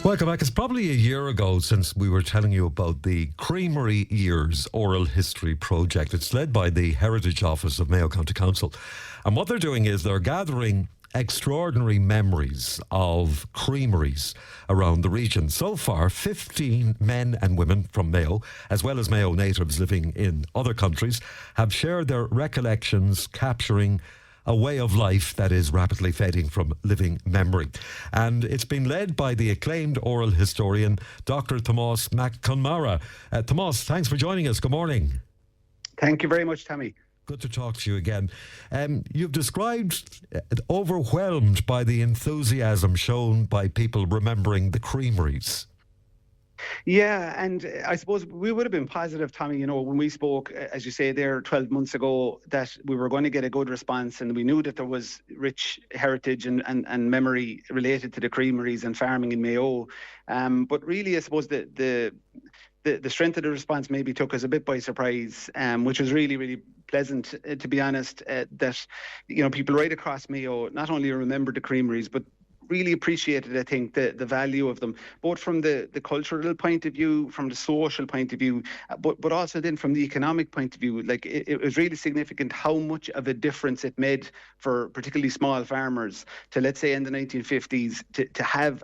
Welcome back. It's probably a year ago since we were telling you about the Creamery Years Oral History Project. It's led by the Heritage Office of Mayo County Council. And what they're doing is they're gathering extraordinary memories of creameries around the region. So far, 15 men and women from Mayo, as well as Mayo natives living in other countries, have shared their recollections capturing a way of life that is rapidly fading from living memory. And it's been led by the acclaimed oral historian, Dr Tomás Mac Conmara. Tomás, thanks for joining us. Good morning. Thank you very much, Tommy. Good to talk to you again. You've described overwhelmed by the enthusiasm shown by people remembering the creameries. Yeah, and I suppose we would have been positive, Tommy, when we spoke, as you say there, 12 months ago, that we were going to get a good response, and we knew that there was rich heritage and memory related to the creameries and farming in Mayo. But really, I suppose the strength of the response maybe took us a bit by surprise, which was really, really pleasant, to be honest, that, people right across Mayo not only remembered the creameries, but really appreciated, I think, the value of them, both from the cultural point of view, from the social point of view, but also then from the economic point of view. Like, it was really significant how much of a difference it made for particularly small farmers to, let's say, in the 1950s, to have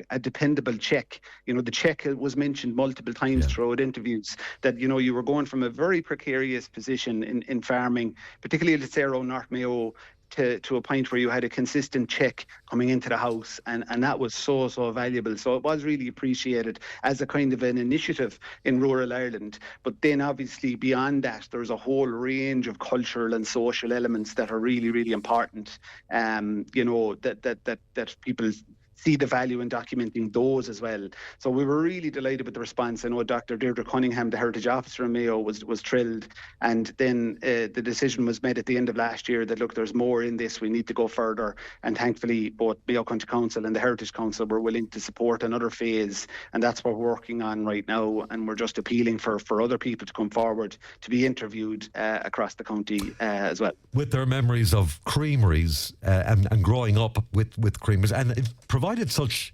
a dependable check. The check was mentioned multiple times throughout interviews, that, you were going from a very precarious position in farming, particularly, let's say, around North Mayo, to a point where you had a consistent check coming into the house, and that was so valuable. So it was really appreciated as a kind of an initiative in rural Ireland. But then obviously beyond that, there's a whole range of cultural and social elements that are really, really important, that people see the value in documenting those as well. So we were really delighted with the response. I know Dr. Deirdre Cunningham, the Heritage Officer in Mayo, was thrilled. And then the decision was made at the end of last year that, look, there's more in this, we need to go further. And thankfully, both Mayo County Council and the Heritage Council were willing to support another phase. And that's what we're working on right now. And we're just appealing for other people to come forward to be interviewed across the county as well. With their memories of creameries and growing up with creameries, and it provided such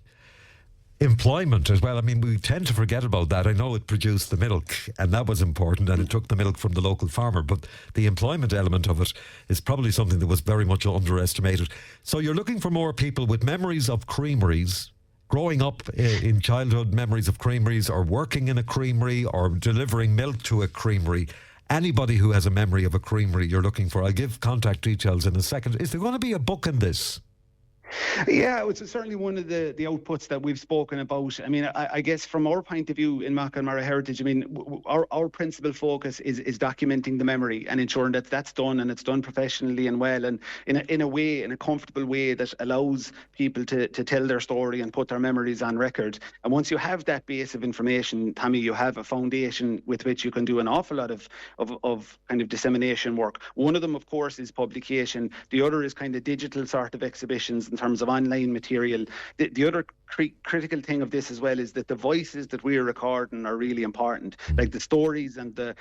employment as well. I mean, we tend to forget about that. I know it produced the milk, and that was important, and it took the milk from the local farmer, but the employment element of it is probably something that was very much underestimated. So you're looking for more people with memories of creameries, growing up in childhood, memories of creameries, or working in a creamery, or delivering milk to a creamery. Anybody who has a memory of a creamery you're looking for. I'll give contact details in a second. Is there going to be a book in this? Yeah, it's certainly one of the outputs that we've spoken about. I mean, I guess from our point of view in macconmarah Heritage, I mean, our principal focus is documenting the memory and ensuring that that's done, and it's done professionally and well, and in a comfortable way that allows people to tell their story and put their memories on record. And once you have that base of information, Tommy, you have a foundation with which you can do an awful lot of kind of dissemination work. One of them, of course, is publication. The other is kind of digital sort of exhibitions in terms of online material. The other critical thing of this as well is that the voices that we're recording are really important. Like the stories and the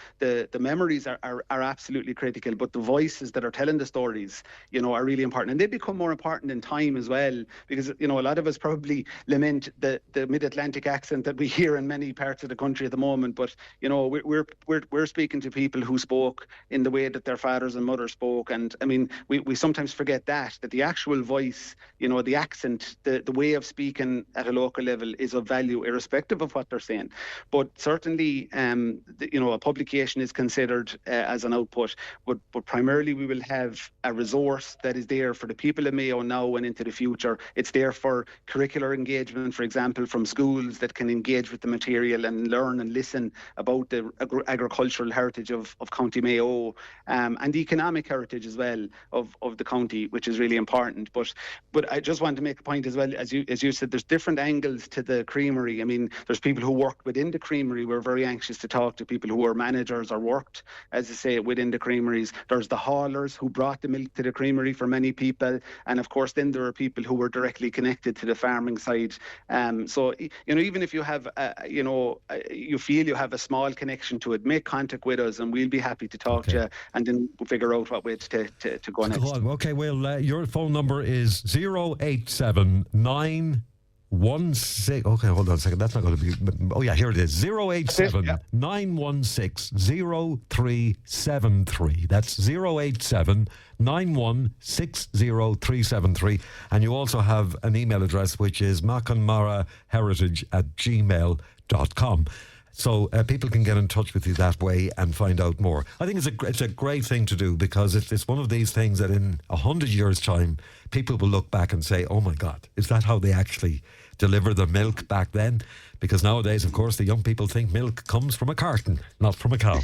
memories are absolutely critical, but the voices that are telling the stories, are really important. And they become more important in time as well, because, a lot of us probably lament the mid-Atlantic accent that we hear in many parts of the country at the moment. But, we're speaking to people who spoke in the way that their fathers and mothers spoke. And I mean, we sometimes forget that the actual voice, the accent, the way of speaking at a local level is of value, irrespective of what they're saying. But certainly, a publication is considered as an output, but primarily we will have a resource that is there for the people of Mayo now and into the future. It's there for curricular engagement, for example, from schools that can engage with the material and learn and listen about the agricultural heritage of County Mayo, and the economic heritage as well of the county, which is really important. But I just want to make a point as well, as you said, there's different angles to the creamery. I mean, there's people who work within the creamery. We're very anxious to talk to people who are managers or worked, as I say, within the creameries. There's the haulers who brought the milk to the creamery for many people. And of course, then there are people who were directly connected to the farming side. So, even if you have, you feel you have a small connection to it, make contact with us and we'll be happy to talk to you, and then we'll figure out what way to go next. Okay, well, your phone number is 0879 Okay, hold on a second. That's not going to be. Oh, yeah, here it is. 087 Yeah. 916 0373. That's 087 916 0373. And you also have an email address, which is macconmaraheritage@gmail.com. So people can get in touch with you that way and find out more. I think it's a great thing to do, because it's one of these things that in 100 years' time, people will look back and say, oh my God, is that how they actually deliver the milk back then? Because nowadays, of course, the young people think milk comes from a carton, not from a cow.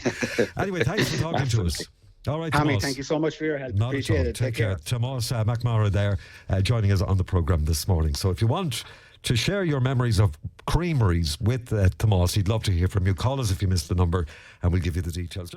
Anyway, thanks for talking to us. All right, Tommy, Tomás. thank you so much for your help. Not Appreciate it. Take care. Tomás Mac Conmara there joining us on the programme this morning. So if you want to share your memories of creameries with Tomás, he'd love to hear from you. Call us if you missed the number and we'll give you the details.